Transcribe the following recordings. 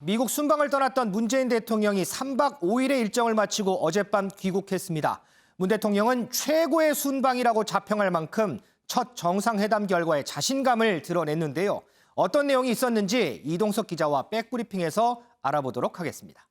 미국 순방을 떠났던 문재인 대통령이 3박 5일의 일정을 마치고 어젯밤 귀국했습니다. 문 대통령은 최고의 순방이라고 자평할 만큼 첫 정상회담 결과에 자신감을 드러냈는데요. 어떤 내용이 있었는지 이동석 기자와 백브리핑에서 알아보도록 하겠습니다.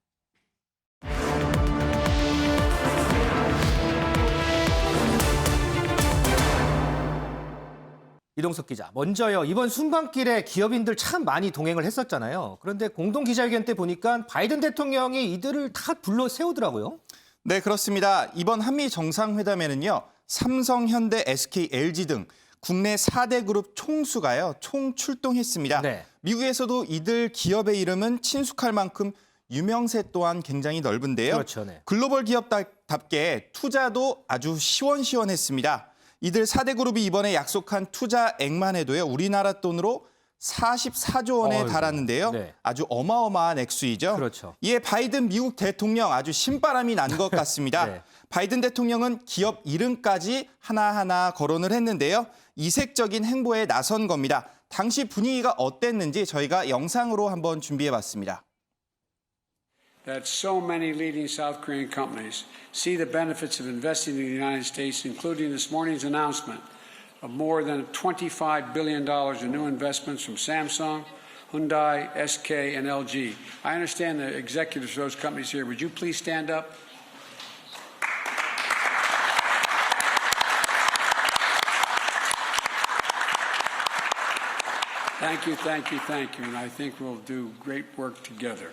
이동석 기자, 먼저요. 이번 순방길에 기업인들 참 많이 동행을 했었잖아요. 그런데 공동 기자회견 때 보니까 바이든 대통령이 이들을 다 불러 세우더라고요. 네, 그렇습니다. 이번 한미 정상회담에는요. 삼성, 현대, SK, LG 등 국내 4대 그룹 총수가요. 총 출동했습니다. 네. 미국에서도 이들 기업의 이름은 친숙할 만큼 유명세 또한 굉장히 넓은데요. 그렇죠, 네. 글로벌 기업답게 투자도 아주 시원시원했습니다. 이들 4대 그룹이 이번에 약속한 투자액만 해도요. 우리나라 돈으로 44조 원에 달하는데요. 네. 아주 어마어마한 액수이죠. 그렇죠. 이에 바이든 미국 대통령 아주 신바람이 난 것 같습니다. 네. 바이든 대통령은 기업 이름까지 하나하나 거론을 했는데요. 이색적인 행보에 나선 겁니다. 당시 분위기가 어땠는지 저희가 영상으로 한번 준비해봤습니다. That so many leading South Korean companies see the benefits of investing in the United States, including this morning's announcement of more than $25 billion in new investments from Samsung, Hyundai, SK, and LG. I understand the executives of those companies here. Would you please stand up? Thank you, thank you, thank you. And I think we'll do great work together.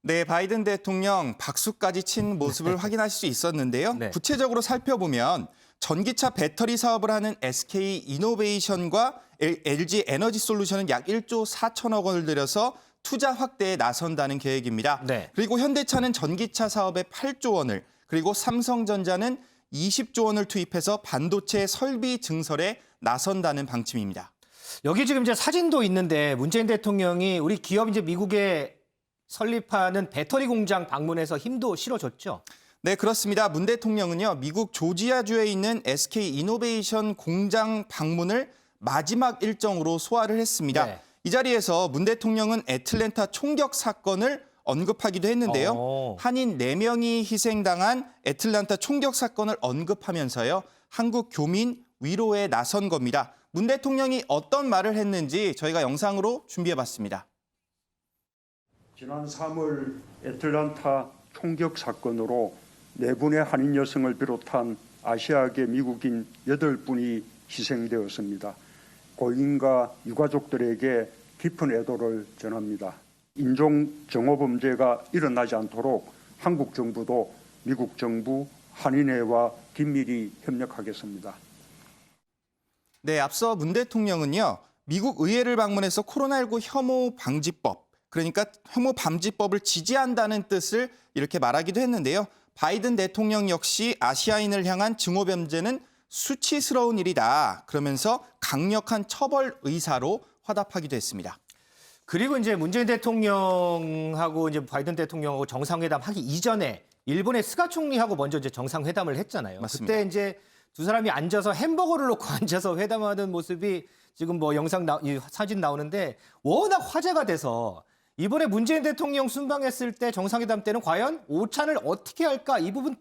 네, 바이든 대통령 박수까지 친 모습을 확인하실 수 있었는데요. 네. 구체적으로 살펴보면 전기차 배터리 사업을 하는 SK 이노베이션과 LG 에너지 솔루션은 약 1조 4천억 원을 들여서 투자 확대에 나선다는 계획입니다. 네. 그리고 현대차는 전기차 사업에 8조 원을, 그리고 삼성전자는 20조 원을 투입해서 반도체 설비 증설에 나선다는 방침입니다. 여기 지금 이제 사진도 있는데 문재인 대통령이 우리 기업 이제 미국에 설립하는 배터리 공장 방문해서 힘도 실어줬죠. 네, 그렇습니다. 문 대통령은요, 미국 조지아주에 있는 SK 이노베이션 공장 방문을 마지막 일정으로 소화를 했습니다. 네. 이 자리에서 문 대통령은 애틀랜타 총격 사건을 언급하기도 했는데요. 한인 4명이 희생당한 애틀랜타 총격 사건을 언급하면서요, 한국 교민 위로에 나선 겁니다. 문 대통령이 어떤 말을 했는지 저희가 영상으로 준비해봤습니다. 지난 3월 애틀랜타 총격 사건으로 4분의 한인 여성을 비롯한 아시아계 미국인 8분이 희생되었습니다. 고인과 유가족들에게 깊은 애도를 전합니다. 인종 정오 범죄가 일어나지 않도록 한국 정부도 미국 정부, 한인회와 긴밀히 협력하겠습니다. 네, 앞서 문 대통령은요, 미국 의회를 방문해서 코로나19 혐오 방지법, 그러니까 혐오 방지법을 지지한다는 뜻을 이렇게 말하기도 했는데요. 바이든 대통령 역시 아시아인을 향한 증오 범죄는 수치스러운 일이다. 그러면서 강력한 처벌 의사로 화답하기도 했습니다. 그리고 이제 문재인 대통령하고 이제 바이든 대통령하고 정상회담 하기 이전에 일본의 스가 총리하고 먼저 이제 정상회담을 했잖아요. 맞습니다. 그때 이제 두 사람이 앉아서 햄버거를 놓고 앉아서 회담하는 모습이 지금 뭐 이 사진 나오는데 워낙 화제가 돼서 이번에 문재인 대통령 순방했을 때 정상회담 때는 과연 오찬을 어떻게 할까 이 부분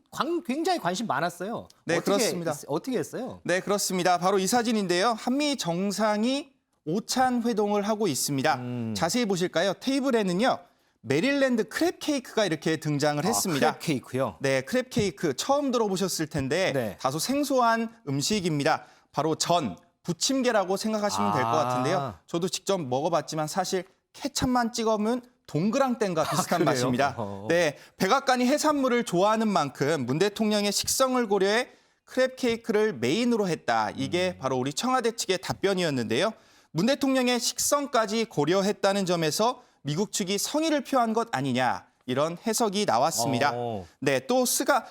굉장히 관심 많았어요. 네, 그렇습니다. 어떻게 했어요? 네, 그렇습니다. 바로 이 사진인데요. 한미 정상이 오찬 회동을 하고 있습니다. 자세히 보실까요? 테이블에는요, 메릴랜드 크랩 케이크가 이렇게 등장을 했습니다. 크랩 케이크요? 네, 크랩 케이크 처음 들어보셨을 텐데 네. 다소 생소한 음식입니다. 바로 전, 부침개라고 생각하시면 될 것 같은데요. 저도 직접 먹어봤지만 사실 케첩만 찍으면 동그랑땡과 비슷한 그래요? 맛입니다. 네, 백악관이 해산물을 좋아하는 만큼 문 대통령의 식성을 고려해 크랩 케이크를 메인으로 했다. 이게 바로 우리 청와대 측의 답변이었는데요. 문 대통령의 식성까지 고려했다는 점에서 미국 측이 성의를 표한 것 아니냐, 이런 해석이 나왔습니다. 네, 또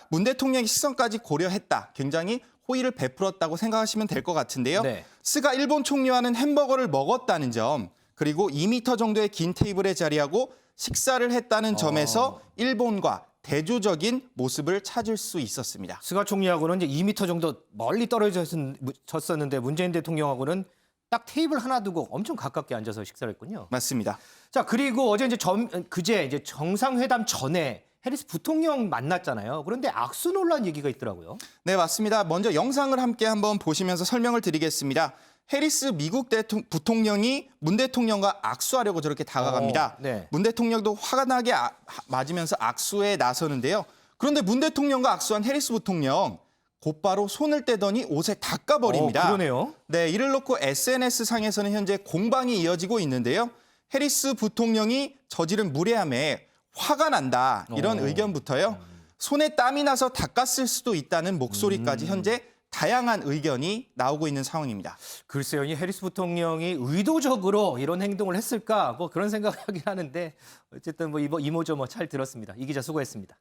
문 대통령의 식성까지 고려했다. 굉장히 호의를 베풀었다고 생각하시면 될 것 같은데요. 네. 스가 일본 총리와는 햄버거를 먹었다는 점, 그리고 2m 정도의 긴 테이블에 자리하고 식사를 했다는 점에서 일본과 대조적인 모습을 찾을 수 있었습니다. 스가 총리하고는 이제 2m 정도 멀리 떨어졌었는데 문재인 대통령하고는 딱 테이블 하나 두고 엄청 가깝게 앉아서 식사를 했군요. 맞습니다. 자, 그리고 어제 그제 이제 정상회담 전에 해리스 부통령 만났잖아요. 그런데 악수 논란 얘기가 있더라고요. 네, 맞습니다. 먼저 영상을 함께 한번 보시면서 설명을 드리겠습니다. 해리스 미국 부통령이 문 대통령과 악수하려고 저렇게 다가갑니다. 네. 문 대통령도 화가 나게 맞으면서 악수에 나서는데요. 그런데 문 대통령과 악수한 해리스 부통령 곧바로 손을 떼더니 옷에 닦아버립니다. 그러네요. 네, 이를 놓고 SNS상에서는 현재 공방이 이어지고 있는데요. 해리스 부통령이 저지른 무례함에 화가 난다 이런 의견부터요. 손에 땀이 나서 닦았을 수도 있다는 목소리까지 현재 다양한 의견이 나오고 있는 상황입니다. 글쎄요, 이 해리스 부통령이 의도적으로 이런 행동을 했을까? 뭐 그런 생각하긴 하는데 어쨌든 뭐 이모저모 잘 들었습니다. 이 기자 수고했습니다.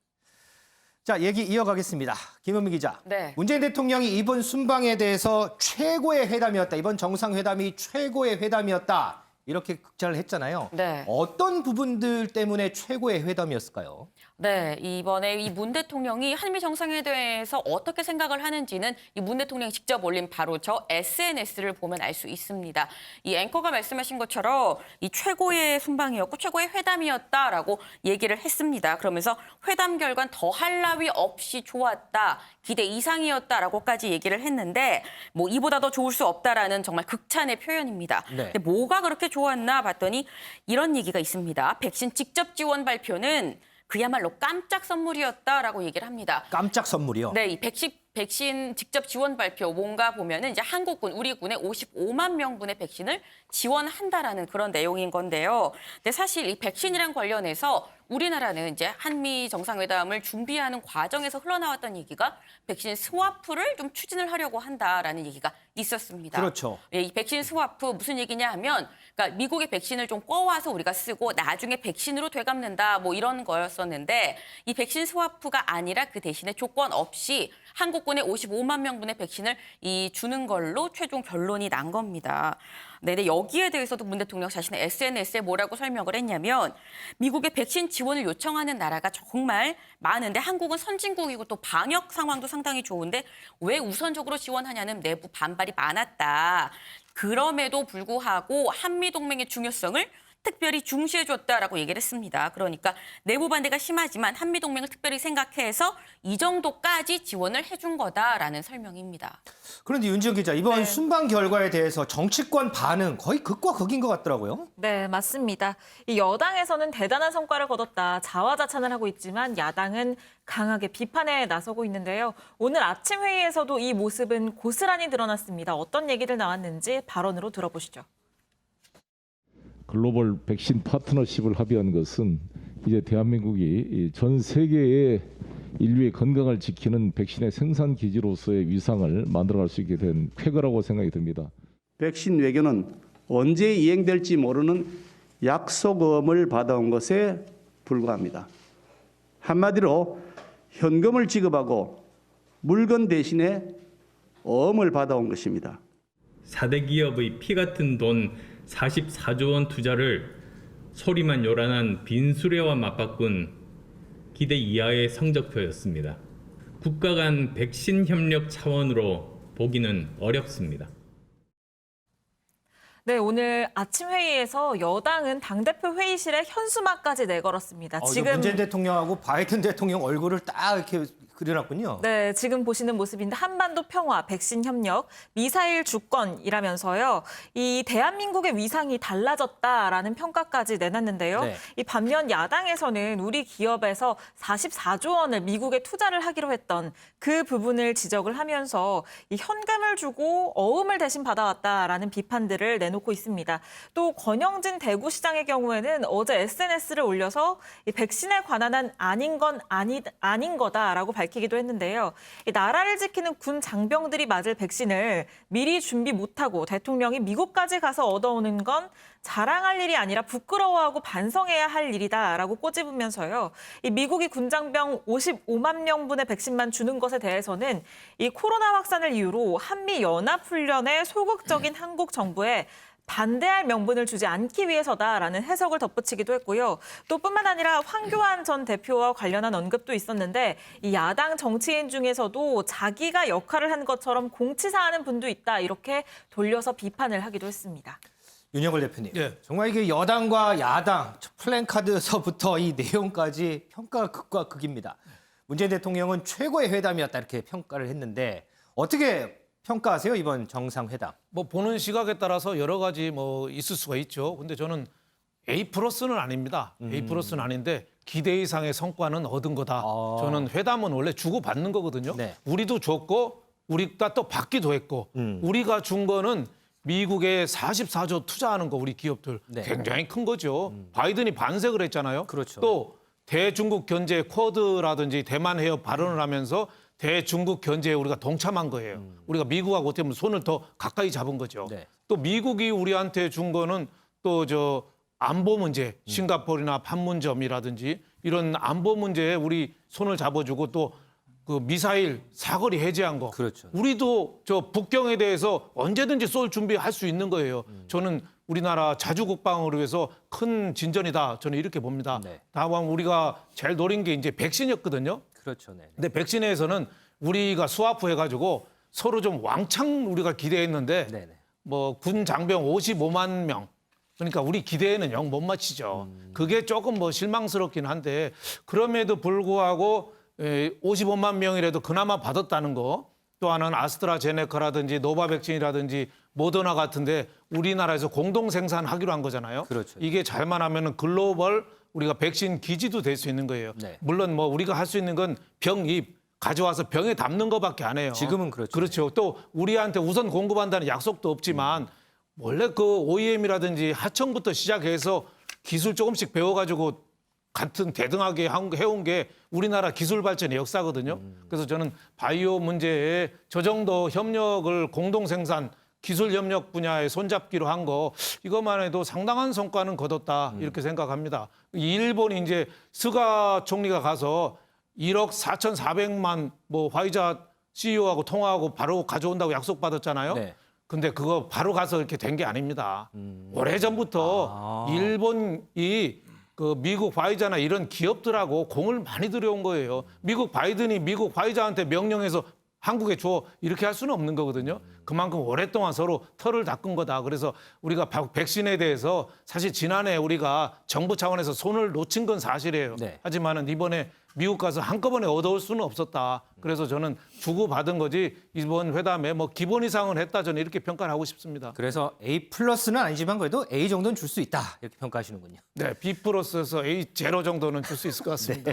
자, 얘기 이어가겠습니다. 김현미 기자. 네. 문재인 대통령이 이번 순방에 대해서 최고의 회담이었다. 이번 정상회담이 최고의 회담이었다. 이렇게 극찬을 했잖아요. 네. 어떤 부분들 때문에 최고의 회담이었을까요? 네, 이번에 이 문 대통령이 한미 정상회담에서 어떻게 생각을 하는지는 이 문 대통령이 직접 올린 바로 저 SNS를 보면 알 수 있습니다. 이 앵커가 말씀하신 것처럼 이 최고의 순방이었고 최고의 회담이었다라고 얘기를 했습니다. 그러면서 회담 결과는 더할 나위 없이 좋았다, 기대 이상이었다라고까지 얘기를 했는데 뭐 이보다 더 좋을 수 없다라는 정말 극찬의 표현입니다. 네. 근데 뭐가 그렇게 좋았나 봤더니 이런 얘기가 있습니다. 백신 직접 지원 발표는 그야말로 깜짝 선물이었다라고 얘기를 합니다. 깜짝 선물이요. 네, 이 백신 직접 지원 발표 뭔가 보면은 이제 한국군, 우리 군에 55만 명분의 백신을 지원한다라는 그런 내용인 건데요. 근데 사실 이 백신이랑 관련해서 우리나라는 이제 한미 정상회담을 준비하는 과정에서 흘러나왔던 얘기가 백신 스와프를 좀 추진을 하려고 한다라는 얘기가 있었습니다. 그렇죠. 예, 이 백신 스와프 무슨 얘기냐 하면 그러니까 미국의 백신을 좀 꿔와서 우리가 쓰고 나중에 백신으로 되갚는다 뭐 이런 거였었는데 이 백신 스와프가 아니라 그 대신에 조건 없이 한국군에 55만 명분의 백신을 주는 걸로 최종 결론이 난 겁니다. 네, 여기에 대해서도 문 대통령 자신의 SNS에 뭐라고 설명을 했냐면 미국의 백신 지원을 요청하는 나라가 정말 많은데 한국은 선진국이고 또 방역 상황도 상당히 좋은데 왜 우선적으로 지원하냐는 내부 반발이 많았다. 그럼에도 불구하고 한미동맹의 중요성을 특별히 중시해줬다라고 얘기를 했습니다. 그러니까 내부 반대가 심하지만 한미동맹을 특별히 생각해서 이 정도까지 지원을 해준 거다라는 설명입니다. 그런데 윤지영 기자, 이번 순방 결과에 대해서 정치권 반응 거의 극과 극인 것 같더라고요. 네, 맞습니다. 이 여당에서는 대단한 성과를 거뒀다 자화자찬을 하고 있지만 야당은 강하게 비판에 나서고 있는데요. 오늘 아침 회의에서도 이 모습은 고스란히 드러났습니다. 어떤 얘기들 나왔는지 발언으로 들어보시죠. 글로벌 백신 파트너십을 합의한 것은 이제 대한민국이 전 세계의 인류의 건강을 지키는 백신의 생산 기지로서의 위상을 만들어갈 수 있게 된 쾌거라고 생각이 듭니다. 백신 외교는 언제 이행될지 모르는 약속음을 받아온 것에 불과합니다. 한마디로 현금을 지급하고 물건 대신에 어음을 받아온 것입니다. 4대 기업의 피 같은 돈 44조 원 투자를 소리만 요란한 빈수레와 맞바꾼 기대 이하의 성적표였습니다. 국가 간 백신 협력 차원으로 보기는 어렵습니다. 네, 오늘 아침 회의에서 여당은 당대표 회의실에 현수막까지 내걸었습니다. 지금 문재인 대통령하고 바이든 대통령 얼굴을 딱 이렇게 그려놨군요. 네, 지금 보시는 모습인데 한반도 평화, 백신 협력, 미사일 주권이라면서요. 이 대한민국의 위상이 달라졌다라는 평가까지 내놨는데요. 네. 이 반면 야당에서는 우리 기업에서 44조 원을 미국에 투자를 하기로 했던 그 부분을 지적을 하면서 이 현금을 주고 어음을 대신 받아왔다라는 비판들을 내놓고 있습니다. 또 권영진 대구시장의 경우에는 어제 SNS를 올려서 이 백신에 관한 한 아닌 건 아닌 거다라고 밝히기도 했는데요. 이 나라를 지키는 군 장병들이 맞을 백신을 미리 준비 못하고 대통령이 미국까지 가서 얻어오는 건 자랑할 일이 아니라 부끄러워하고 반성해야 할 일이다라고 꼬집으면서요. 이 미국이 군장병 55만 명분의 백신만 주는 것에 대해서는 이 코로나 확산을 이유로 한미 연합훈련에 소극적인 한국 정부에 반대할 명분을 주지 않기 위해서다라는 해석을 덧붙이기도 했고요. 또 뿐만 아니라 황교안 전 대표와 관련한 언급도 있었는데 이 야당 정치인 중에서도 자기가 역할을 한 것처럼 공치사하는 분도 있다 이렇게 돌려서 비판을 하기도 했습니다. 윤영걸 대표님, 예. 정말 이게 여당과 야당 플랜카드서부터 이 내용까지 평가가 극과 극입니다. 문재인 대통령은 최고의 회담이었다 이렇게 평가를 했는데 어떻게 평가하세요 이번 정상회담? 뭐 보는 시각에 따라서 여러 가지 뭐 있을 수가 있죠. 근데 저는 A+는 아닙니다. A+는 아닌데 기대 이상의 성과는 얻은 거다. 저는 회담은 원래 주고받는 거거든요. 네. 우리도 줬고 우리가 또 받기도 했고 우리가 준 거는 미국에 44조 투자하는 거 우리 기업들 네. 굉장히 큰 거죠. 바이든이 반색을 했잖아요. 그렇죠. 또 대중국 견제 쿼드라든지 대만 해협 발언을 하면서 대중국 견제에 우리가 동참한 거예요. 우리가 미국하고 어떻게 보면 손을 더 가까이 잡은 거죠. 네. 또 미국이 우리한테 준 거는 또 저 안보 문제, 싱가포르나 판문점이라든지 이런 안보 문제에 우리 손을 잡아주고 또 그 미사일 사거리 해제한 거. 그렇죠. 우리도 저 북경에 대해서 언제든지 쏠 준비할 수 있는 거예요. 저는 우리나라 자주 국방을 위해서 큰 진전이다. 저는 이렇게 봅니다. 네. 다만 우리가 제일 노린 게 이제 백신이었거든요. 그렇죠. 네. 근데 백신에서는 우리가 스와프 해가지고 서로 좀 왕창 우리가 기대했는데 네네. 뭐 군 장병 55만 명. 그러니까 우리 기대에는 영 못 맞히죠. 그게 조금 뭐 실망스럽긴 한데 그럼에도 불구하고 55만 명이라도 그나마 받았다는 거. 또 하나는 아스트라제네카라든지 노바백신이라든지 모더나 같은데 우리나라에서 공동 생산하기로 한 거잖아요. 그렇죠. 이게 잘만 하면은 글로벌 우리가 백신 기지도 될 수 있는 거예요. 네. 물론 뭐 우리가 할 수 있는 건 병입 가져와서 병에 담는 것밖에 안 해요. 지금은 그렇죠. 그렇죠. 또 우리한테 우선 공급한다는 약속도 없지만 원래 그 OEM이라든지 하청부터 시작해서 기술 조금씩 배워가지고 같은 대등하게 해온 게 우리나라 기술 발전의 역사거든요. 그래서 저는 바이오 문제에 저 정도 협력을 공동 생산 기술 협력 분야에 손잡기로 한 거 이것만 해도 상당한 성과는 거뒀다 이렇게 생각합니다. 일본이 이제 스가 총리가 가서 1억 4,400만 뭐 화이자 CEO하고 통화하고 바로 가져온다고 약속받았잖아요. 네. 근데 그거 바로 가서 이렇게 된 게 아닙니다. 오래전부터 일본이 그 미국 화이자나 이런 기업들하고 공을 많이 들여온 거예요. 미국 바이든이 미국 화이자한테 명령해서 한국에 줘 이렇게 할 수는 없는 거거든요. 그만큼 오랫동안 서로 털을 닦은 거다. 그래서 우리가 백신에 대해서 사실 지난해 우리가 정부 차원에서 손을 놓친 건 사실이에요. 네. 하지만은 이번에 미국 가서 한꺼번에 얻어올 수는 없었다. 그래서 저는 주고받은 거지 이번 회담에 뭐 기본 이상은 했다. 저는 이렇게 평가를 하고 싶습니다. 그래서 A+는 아니지만 그래도 A 정도는 줄 수 있다 이렇게 평가하시는군요. 네, B+에서 A0 정도는 줄 수 있을 것 같습니다.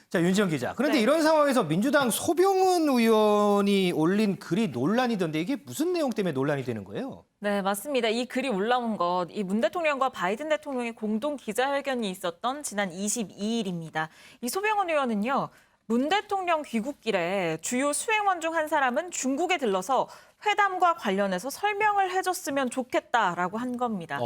자, 윤지영 기자. 그런데 네. 이런 상황에서 민주당 소병훈 의원이 올린 글이 논란이던데 이게 무슨 내용 때문에 논란이 되는 거예요? 네, 맞습니다. 이 글이 올라온 것, 이 문 대통령과 바이든 대통령의 공동 기자회견이 있었던 지난 22일입니다. 이 소병훈 의원은요, 문 대통령 귀국길에 주요 수행원 중 한 사람은 중국에 들러서 회담과 관련해서 설명을 해줬으면 좋겠다라고 한 겁니다.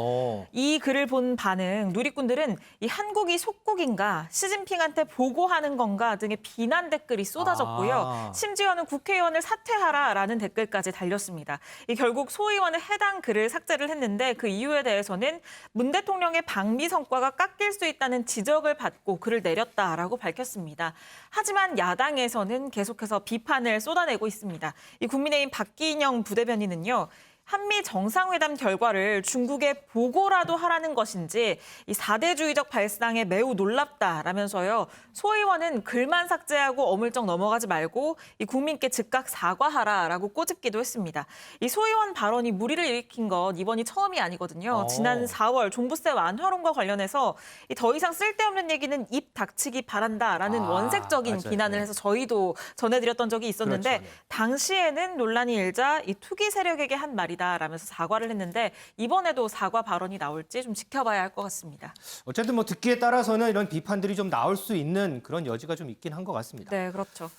이 글을 본 반응, 누리꾼들은 이 한국이 속국인가, 시진핑한테 보고하는 건가 등의 비난 댓글이 쏟아졌고요. 심지어는 국회의원을 사퇴하라라는 댓글까지 달렸습니다. 결국 소 의원은 해당 글을 삭제를 했는데 그 이유에 대해서는 문 대통령의 방미 성과가 깎일 수 있다는 지적을 받고 글을 내렸다라고 밝혔습니다. 하지만 야당에서는 계속해서 비판을 쏟아내고 있습니다. 이 국민의힘 박기인영 부대변인은요. 한미 정상회담 결과를 중국에 보고라도 하라는 것인지 이 4대주의적 발상에 매우 놀랍다라면서요. 소 의원은 글만 삭제하고 어물쩍 넘어가지 말고 이 국민께 즉각 사과하라라고 꼬집기도 했습니다. 이 소 의원 발언이 물의를 일으킨 건 이번이 처음이 아니거든요. 지난 4월 종부세 완화론과 관련해서 더 이상 쓸데없는 얘기는 입 닥치기 바란다라는 원색적인 맞아요. 비난을 해서 저희도 전해드렸던 적이 있었는데 그렇죠. 네. 당시에는 논란이 일자 이 투기 세력에게 한 말이다라면서 사과를 했는데 이번에도 사과 발언이 나올지 좀 지켜봐야 할 것 같습니다. 어쨌든 뭐 듣기에 따라서는 이런 비판들이 좀 나올 수 있는 그런 여지가 좀 있긴 한 것 같습니다. 네, 그렇죠.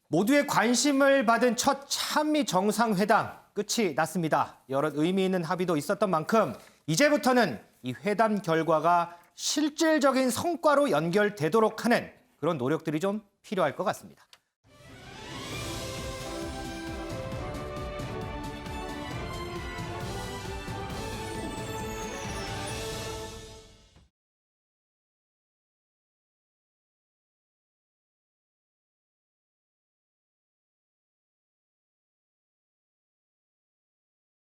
모두의 관심을 받은 첫 한미 정상회담 끝이 났습니다. 여러 의미 있는 합의도 있었던 만큼 이제부터는 이 회담 결과가 실질적인 성과로 연결되도록 하는 그런 노력들이 좀 필요할 것 같습니다.